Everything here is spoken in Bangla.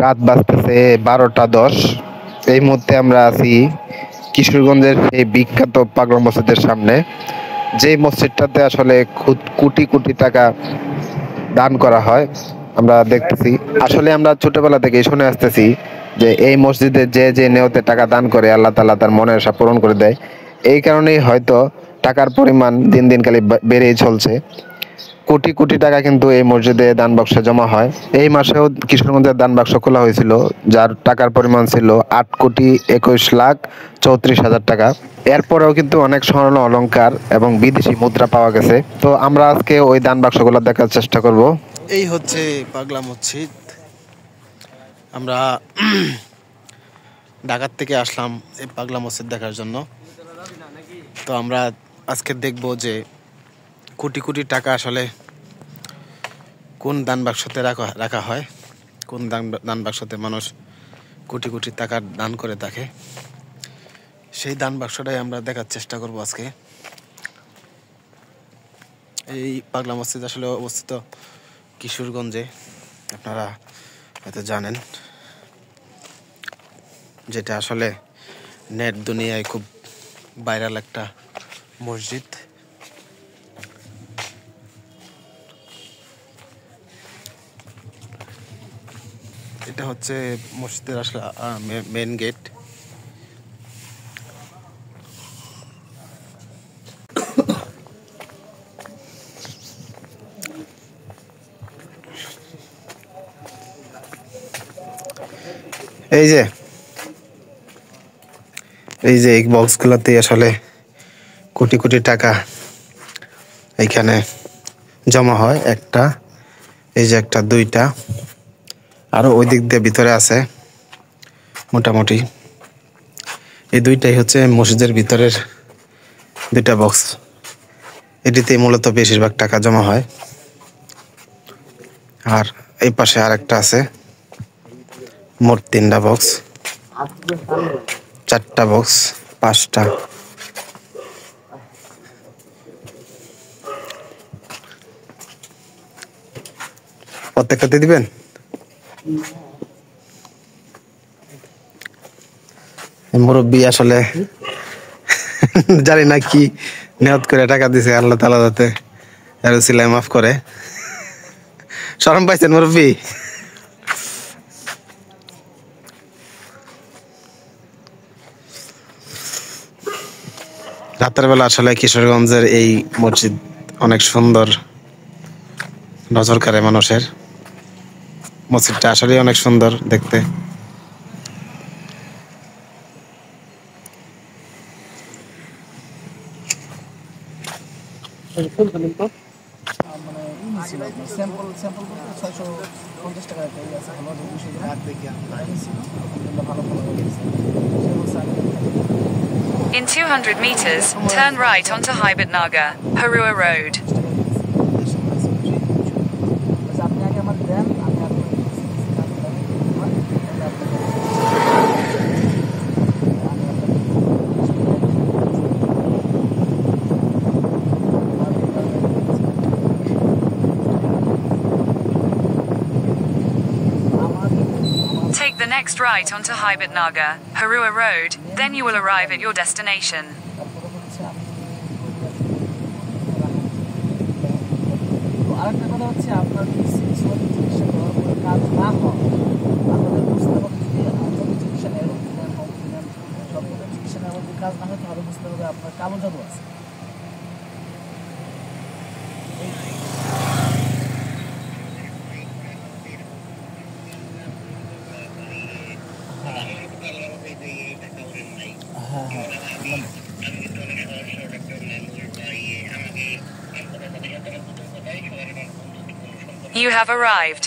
রাত বাজতেছে 12টা 10। এই মুহূর্তে আমরা আছি কিশোরগঞ্জের এই বিখ্যাত পাগলা মসজিদের সামনে, যে মসজিদটাতে আসলে কোটি কোটি টাকা দান করা হয়। আমরা দেখতেছি, আসলে আমরা ছোটবেলা থেকে শুনে আসতেছি যে এই মসজিদে যে যে নিয়তে টাকা দান করে আল্লাহ তাআলা তার মনের আশা পূরণ করে দেয়। এই কারণেই হয়তো টাকার পরিমাণ দিন দিন খালি বেড়েই চলছে। কোটি কোটি টাকা কিন্তু এই মসজিদে দান বাক্সে জমা হয়। এই মাসেও কিশোরগঞ্জের দান বাক্স খোলা হয়েছিল, যার টাকার পরিমাণ ছিল 8,21,34,000 টাকা। এরপরেও কিন্তু অনেক স্বর্ণ অলংকার এবং বিদেশি মুদ্রা পাওয়া গেছে। তো আমরা আজকে ওই দান বাক্সগুলো দেখার চেষ্টা করব। এই হচ্ছে পাগলা মসজিদ। আমরা ঢাকার থেকে আসলাম এই পাগলা মসজিদ দেখার জন্য। তো আমরা আজকে দেখব যে কোটি কোটি টাকা আসলে কোন দান বাক্সতে রাখা হয়, কোন দান বাক্সতে মানুষ কোটি কোটি টাকা দান করে থাকে। সেই দান বাক্সটাই আমরা দেখার চেষ্টা করব আজকে। এই পাগলা মসজিদ আসলে অবস্থিত কিশোরগঞ্জে, আপনারা হয়তো জানেন, যেটা আসলে নেট দুনিয়ায় খুব ভাইরাল একটা মসজিদ। এটা হচ্ছে মসজিদের আসলে মেন গেট। এই যে এই বক্সগুলোতে আসলে কোটি কোটি টাকা এইখানে জমা হয়। একটা, এই যে একটা, দুইটা, আরো ওই দিক দিয়ে ভিতরে আছে। মোটামুটি এই দুইটাই হচ্ছে মসজিদের ভিতরের দুইটা বক্স। এটিতে মূলত বেশিরভাগ টাকা জমা হয়। আর এই পাশে আরেকটা আছে, মোট 3টা বক্স, 4টা বক্স, 5টা। প্রত্যেকটাতে দিবেন? মুরব্বী আসলে জানি না কি নিয়ত করে টাকা দিছে, আল্লাহ তাআলা যাতে এর উসিলায় মাফ করে। শরম পাইছেন মুরব্বী? রাতের বেলা আসলে কিশোরগঞ্জের এই মসজিদ অনেক সুন্দর নজর কাড়ে মানুষের। মসজিদটা আসলে অনেক সুন্দর দেখতে। In 200 meters, turn right onto Heibatnagar, Harua Road. Take the next right onto Heibatnagar, Harua Road, then you will arrive at your destination. আরেকটা কথা হচ্ছে, আপনার যদি চিকিৎসা করে কাজ না হয়, আমাদের বুঝতে হবে যদি যত চিকিৎসা নেই, সব চিকিৎসা নেওয়ার যদি কাজ না হয়, তাহলে বুঝতে হবে আপনার কালো জাদু আছে। You have arrived.